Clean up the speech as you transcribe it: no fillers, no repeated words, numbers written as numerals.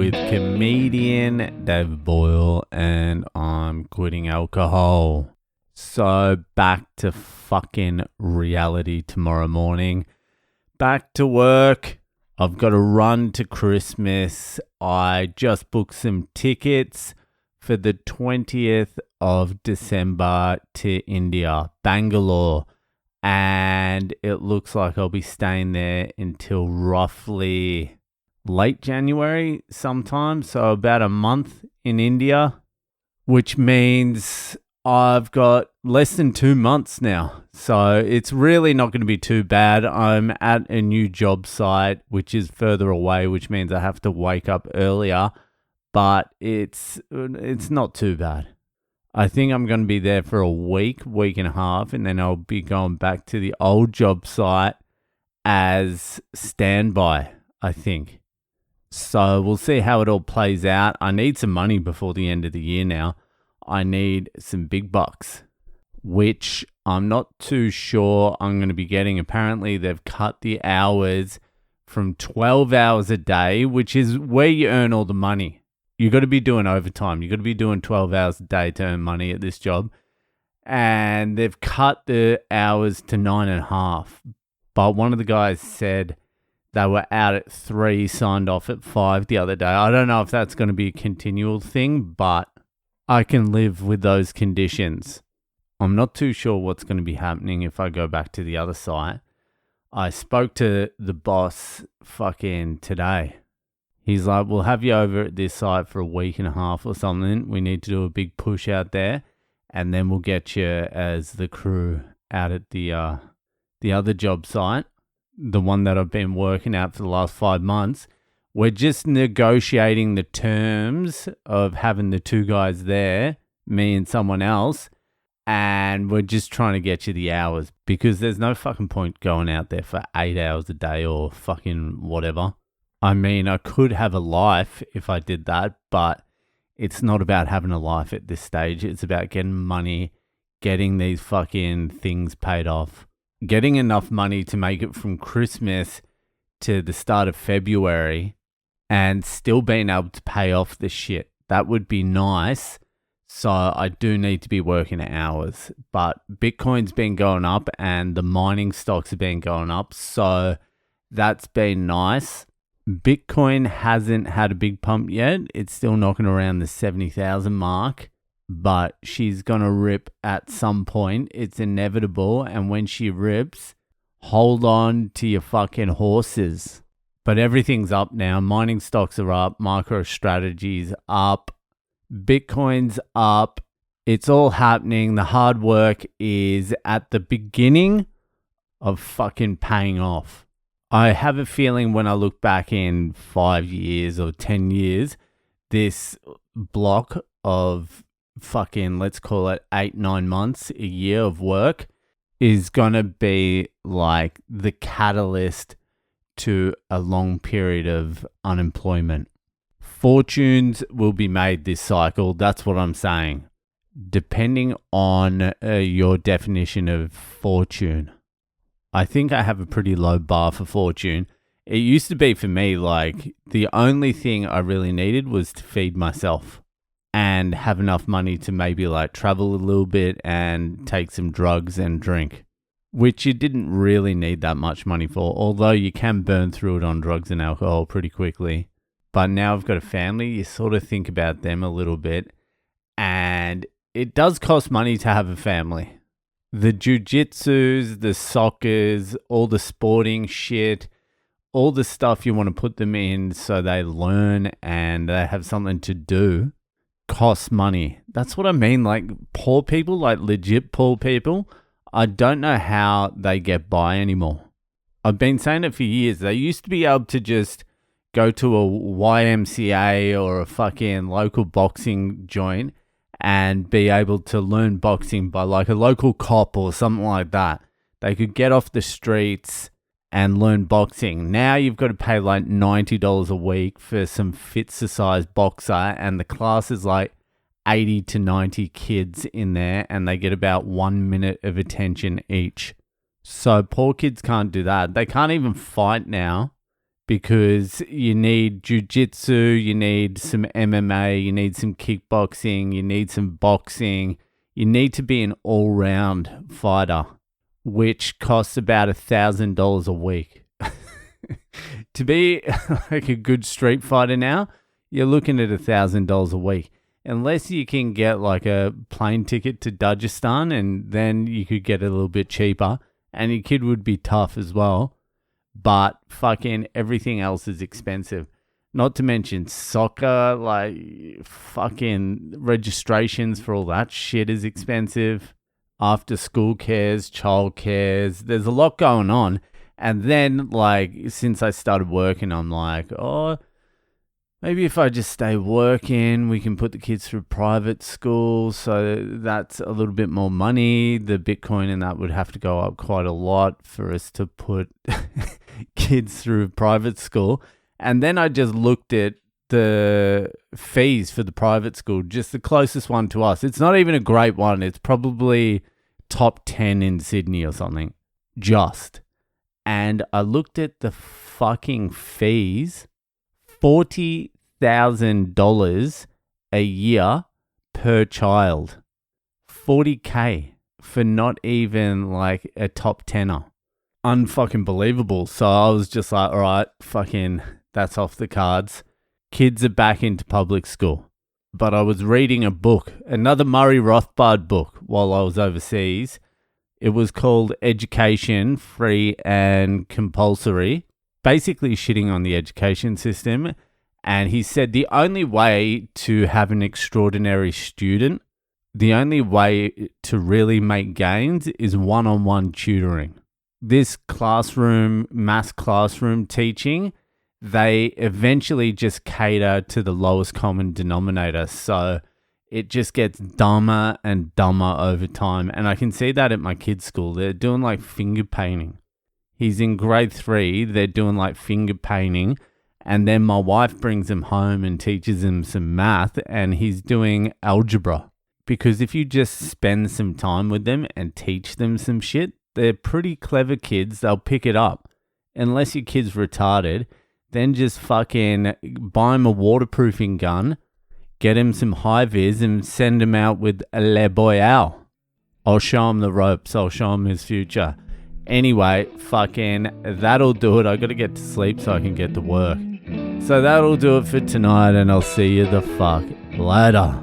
with comedian David Boyle, and I'm quitting alcohol. So back to fucking reality tomorrow morning. Back to work. I've got to run to Christmas. I just booked some tickets for the 20th of December to India, Bangalore. And it looks like I'll be staying there until roughly late January sometime. So about a month in India, which means I've got less than 2 months now. So it's really not going to be too bad. I'm at a new job site, which is further away, which means I have to wake up earlier. But it's not too bad. I think I'm going to be there for a week and a half, and then I'll be going back to the old job site as standby, I think. So we'll see how it all plays out. I need some money before the end of the year now. I need some big bucks, which I'm not too sure I'm going to be getting. Apparently, they've cut the hours from 12 hours a day, which is where you earn all the money. You got to be doing overtime. You got to be doing 12 hours a day to earn money at this job. And they've cut the hours to 9.5. But one of the guys said they were out at 3, signed off at 5 the other day. I don't know if that's going to be a continual thing, but I can live with those conditions. I'm not too sure what's going to be happening if I go back to the other site. I spoke to the boss fucking today. He's like, we'll have you over at this site for a week and a half or something. We need to do a big push out there, and then we'll get you as the crew out at the other job site, the one that I've been working at for the last 5 months. We're just negotiating the terms of having the 2 guys there, me and someone else, and we're just trying to get you the hours because there's no fucking point going out there for 8 hours a day or fucking whatever. I mean, I could have a life if I did that, but it's not about having a life at this stage. It's about getting money, getting these fucking things paid off, getting enough money to make it from Christmas to the start of February and still being able to pay off the shit. That would be nice. So I do need to be working hours, but Bitcoin's been going up and the mining stocks have been going up. So that's been nice. Bitcoin hasn't had a big pump yet. It's still knocking around the 70,000 mark, but she's going to rip at some point. It's inevitable. And when she rips, hold on to your fucking horses. But everything's up now. Mining stocks are up. MicroStrategy's up. Bitcoin's up. It's all happening. The hard work is at the beginning of fucking paying off. I have a feeling when I look back in 5 years or 10 years, this block of fucking, let's call it 8-9 months, a year of work is going to be like the catalyst to a long period of unemployment. Fortunes will be made this cycle. That's what I'm saying. Depending on your definition of fortune. I think I have a pretty low bar for fortune. It used to be for me like the only thing I really needed was to feed myself and have enough money to maybe like travel a little bit and take some drugs and drink, which you didn't really need that much money for, although you can burn through it on drugs and alcohol pretty quickly. But now I've got a family, you sort of think about them a little bit, and it does cost money to have a family. The jiu-jitsus, the soccers, all the sporting shit, all the stuff you want to put them in so they learn and they have something to do costs money. That's what I mean. Like poor people, like legit poor people, I don't know how they get by anymore. I've been saying it for years. They used to be able to just go to a YMCA or a fucking local boxing joint and be able to learn boxing by like a local cop or something like that. They could get off the streets and learn boxing. Now you've got to pay like $90 a week for some fit-sized boxer, and the class is like 80 to 90 kids in there, and they get about 1 minute of attention each. So poor kids can't do that. They can't even fight now because you need jujitsu, you need some MMA, you need some kickboxing, you need some boxing. You need to be an all-round fighter, which costs about $1,000 a week. To be like a good street fighter now, you're looking at $1,000 a week. Unless you can get like a plane ticket to Dagestan, and then you could get it a little bit cheaper, and your kid would be tough as well. But fucking everything else is expensive. Not to mention soccer, like fucking registrations for all that shit is expensive. After school cares, child cares. There's a lot going on. And then like since I started working, I'm like, oh, maybe if I just stay working, we can put the kids through private school. So that's a little bit more money. The Bitcoin and that would have to go up quite a lot for us to put kids through private school. And then I just looked at the fees for the private school, just the closest one to us. It's not even a great one. It's probably top 10 in Sydney or something. Just. And I looked at the fucking fees. $40,000 a year per child. $40,000 for not even like a top tenner. Unfucking believable. So I was just like, all right, fucking, that's off the cards. Kids are back into public school. But I was reading a book, another Murray Rothbard book while I was overseas. It was called Education, Free and Compulsory. Basically shitting on the education system. And he said the only way to have an extraordinary student, the only way to really make gains is one-on-one tutoring. This mass classroom teaching, they eventually just cater to the lowest common denominator. So it just gets dumber and dumber over time. And I can see that at my kids' school. They're doing like finger painting. He's in grade 3. They're doing like finger painting. And then my wife brings him home and teaches him some math. And he's doing algebra. Because if you just spend some time with them and teach them some shit, they're pretty clever kids. They'll pick it up. Unless your kid's retarded, then just fucking buy him a waterproofing gun, get him some high-vis and send him out with a Le Boyle. I'll show him the ropes. I'll show him his future. Anyway, fucking that'll do it. I got to get to sleep so I can get to work. So that'll do it for tonight, and I'll see you the fuck later.